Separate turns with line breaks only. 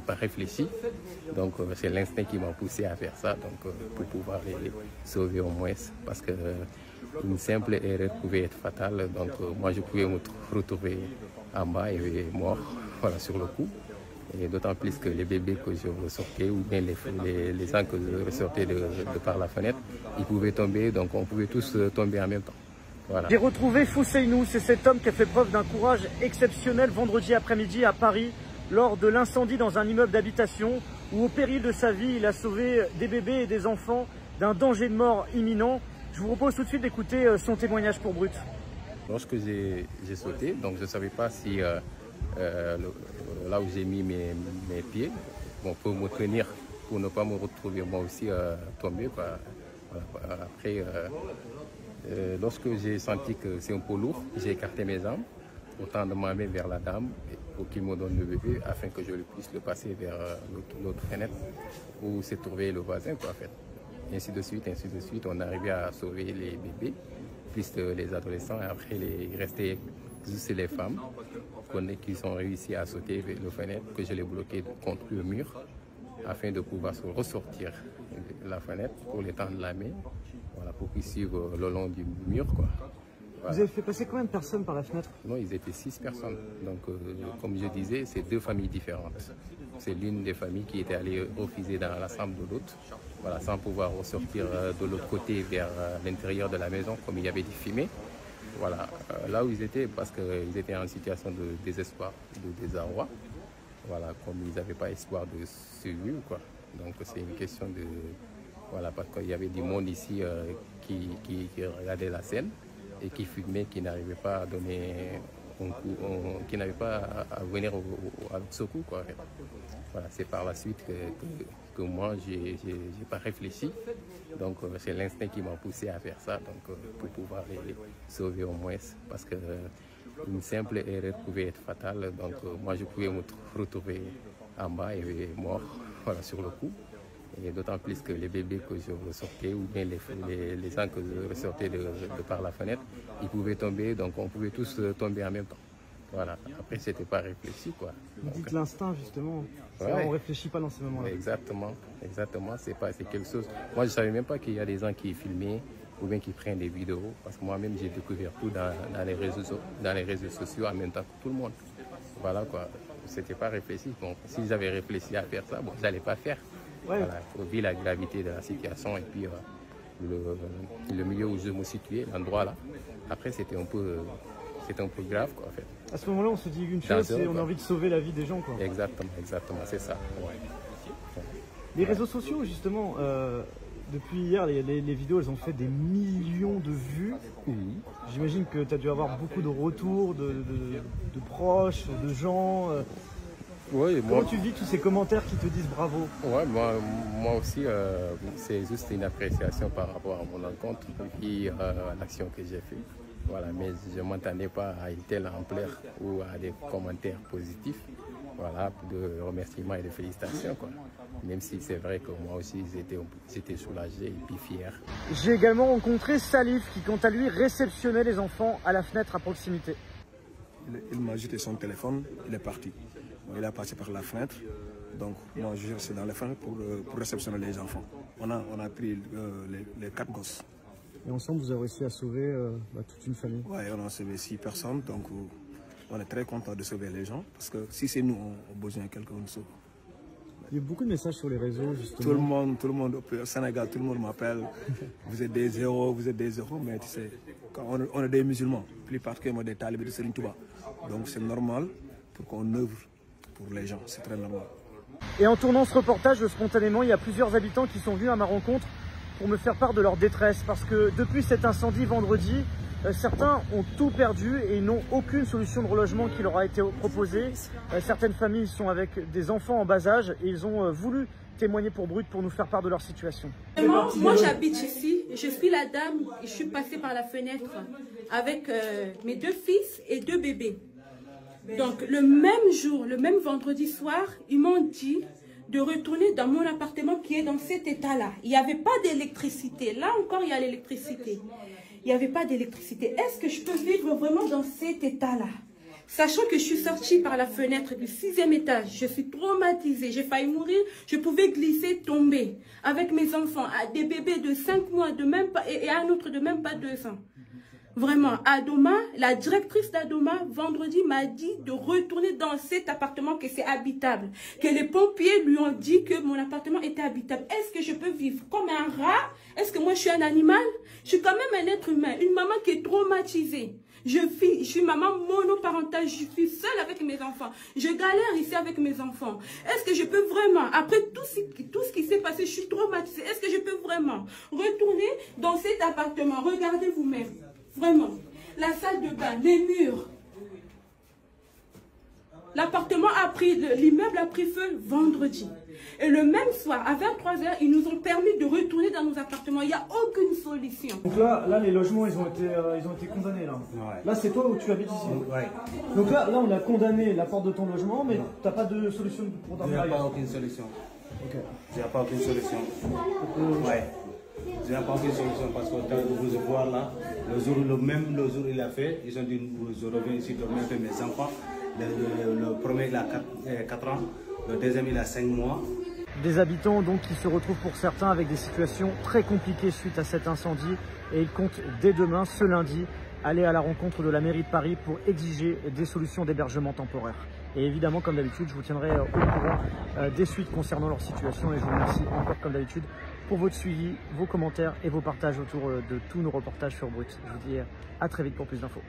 j'ai pas réfléchi. Donc c'est l'instinct qui m'a poussé à faire ça, donc pour pouvoir les sauver au moins, parce que une simple erreur pouvait être fatale. Donc moi je pouvais me retrouver en bas et mort, voilà, sur le coup. Et d'autant plus que les bébés que je ressortais, ou bien les gens que je ressortais de par la fenêtre, ils pouvaient tomber, donc on pouvait tous tomber en même temps. Voilà.
J'ai retrouvé Fousseinou, c'est cet homme qui a fait preuve d'un courage exceptionnel vendredi après-midi à Paris, lors de l'incendie dans un immeuble d'habitation, où au péril de sa vie, il a sauvé des bébés et des enfants d'un danger de mort imminent. Je vous propose tout de suite d'écouter son témoignage pour Brut.
Lorsque j'ai sauté, donc je ne savais pas si là où j'ai mis mes pieds, bon, pour me tenir, pour ne pas me retrouver moi aussi tomber, quoi. Voilà. Après, lorsque j'ai senti que c'est un peu lourd, j'ai écarté mes jambes pour tendre ma main vers la dame pour qu'il me donne le bébé afin que je puisse le passer vers l'autre fenêtre où s'est trouvé le voisin, quoi, en fait. Ainsi de suite, on arrivait à sauver les bébés, plus les adolescents. Et après, il restait juste les femmes qui ont réussi à sauter vers la fenêtre, que je l'ai bloqué contre le mur afin de pouvoir se ressortir de la fenêtre pour les tendre la main, voilà, pour qu'ils suivent le long du mur, quoi. Voilà.
Vous avez fait passer combien de personnes par la fenêtre?
Non, ils étaient 6 personnes. Donc, comme je disais, c'est 2 familles différentes. C'est l'une des familles qui était allée refuser dans la chambre de l'autre, voilà, sans pouvoir ressortir de l'autre côté vers l'intérieur de la maison, comme il y avait des fumées. Voilà, là où ils étaient, parce qu'ils étaient en situation de désespoir, de désarroi. Voilà, comme ils n'avaient pas espoir de survivre, quoi. Donc, c'est une question de... Voilà, parce qu'il y avait du monde ici qui regardait la scène et qui fumait, qui n'arrivait pas à donner un coup, qui n'avait pas à venir à ce coup, quoi. Voilà, c'est par la suite que moi, j'ai pas réfléchi. Donc, c'est l'instinct qui m'a poussé à faire ça, donc pour pouvoir les sauver au moins, parce que une simple erreur pouvait être fatale. Donc, moi, je pouvais me retrouver en bas et mort, voilà, sur le coup. Et d'autant plus que les bébés que je ressortais, ou bien les gens que je ressortais de par la fenêtre, ils pouvaient tomber, donc on pouvait tous tomber en même temps. Voilà. Après, c'était pas réfléchi, quoi.
Vous dites l'instinct, justement. Ouais. On ne réfléchit pas dans ces moments-là.
Exactement. C'est quelque chose. Moi, je ne savais même pas qu'il y a des gens qui filmaient ou bien qui prennent des vidéos, parce que moi-même, j'ai découvert tout dans les réseaux sociaux en même temps que tout le monde. Voilà, quoi. C'était pas réfléchi. Bon, si j'avais réfléchi à faire ça, bon, je n'allais pas faire.
Ouais.
Voilà, vu la gravité de la situation et puis le milieu où je me situais, l'endroit là. Après, c'était un peu grave, quoi, en fait.
À ce moment-là, on se dit une chose, c'est on a envie de sauver la vie des gens, quoi.
Exactement, c'est ça. Ouais.
Les réseaux sociaux, justement, depuis hier, les vidéos, elles ont fait des millions de vues. J'imagine que tu as dû avoir beaucoup de retours de proches, de gens.
Oui,
comment tu vis tous ces commentaires qui te disent bravo?
Ouais, moi aussi, c'est juste une appréciation par rapport à mon rencontre et à l'action que j'ai faite. Voilà, mais je ne m'attendais pas à une telle ampleur ou à des commentaires positifs, voilà, de remerciements et de félicitations, quoi. Même si c'est vrai que moi aussi j'étais soulagé et puis fier.
J'ai également rencontré Salif qui, quant à lui, réceptionnait les enfants à la fenêtre à proximité.
Il m'a jeté son téléphone, il est parti. Il a passé par la fenêtre, donc moi je restais dans la fenêtre pour réceptionner les enfants. On a pris les 4 gosses.
Et ensemble, vous avez réussi à sauver toute une famille.
Oui, on a sauvé 6 personnes, donc on est très content de sauver les gens, parce que si c'est nous, on a besoin de quelqu'un de sauver.
Il y a beaucoup de messages sur les réseaux, justement.
Tout le monde au Sénégal, tout le monde m'appelle. Vous êtes des héros, mais tu sais, quand on est des musulmans, plus particulièrement des talibés de Serigne Touba. Donc c'est normal pour qu'on œuvre pour les gens, c'est très normal.
Et en tournant ce reportage, spontanément, il y a plusieurs habitants qui sont venus à ma rencontre pour me faire part de leur détresse. Parce que depuis cet incendie vendredi, certains ont tout perdu et ils n'ont aucune solution de relogement qui leur a été proposée. Certaines familles sont avec des enfants en bas âge et ils ont voulu témoigner pour Brut pour nous faire part de leur situation.
Moi j'habite ici, je suis la dame et je suis passée par la fenêtre avec mes 2 fils et 2 bébés. Donc le même jour, le même vendredi soir, ils m'ont dit de retourner dans mon appartement qui est dans cet état-là. Il n'y avait pas d'électricité. Là encore, il y a l'électricité. Il n'y avait pas d'électricité. Est-ce que je peux vivre vraiment dans cet état-là? Sachant que je suis sortie par la fenêtre du 6e étage, je suis traumatisée, j'ai failli mourir, je pouvais glisser, tomber avec mes enfants, des bébés de 5 mois de même pas, et un autre de même pas 2 ans. Vraiment, Adoma, la directrice d'Adoma, vendredi, m'a dit de retourner dans cet appartement, que c'est habitable. Que les pompiers lui ont dit que mon appartement était habitable. Est-ce que je peux vivre comme un rat? Est-ce que moi je suis un animal? Je suis quand même un être humain, une maman qui est traumatisée. Je suis maman monoparentale, je suis seule avec mes enfants. Je galère ici avec mes enfants. Est-ce que je peux vraiment, après tout ce qui s'est passé, je suis traumatisée. Est-ce que je peux vraiment retourner dans cet appartement? Regardez vous-même. Vraiment. La salle de bain, les murs. L'appartement a pris, l'immeuble a pris feu vendredi. Et le même soir, à 23 h, ils nous ont permis de retourner dans nos appartements. Il n'y a aucune solution.
Donc là, les logements, ils ont été condamnés. Là, ouais. Là c'est toi où tu habites ici.
Ouais.
Donc là, on a condamné la porte de ton logement, mais tu n'as pas de solution pour dormir.
Il n'y a pas aucune solution.
Ok.
Il n'y a pas aucune solution. Ouais. Il n'y a pas aucune solution parce que vous voir là, le jour où il a fait, ils ont dit je reviens ici dormir avec mes enfants. Le premier il a 4 ans, le deuxième il a 5 mois.
Des habitants donc qui se retrouvent pour certains avec des situations très compliquées suite à cet incendie et ils comptent dès demain, ce lundi, aller à la rencontre de la mairie de Paris pour exiger des solutions d'hébergement temporaire. Et évidemment, comme d'habitude, je vous tiendrai au courant des suites concernant leur situation et je vous remercie encore comme d'habitude pour votre suivi, vos commentaires et vos partages autour de tous nos reportages sur Brut. Je vous dis à très vite pour plus d'infos.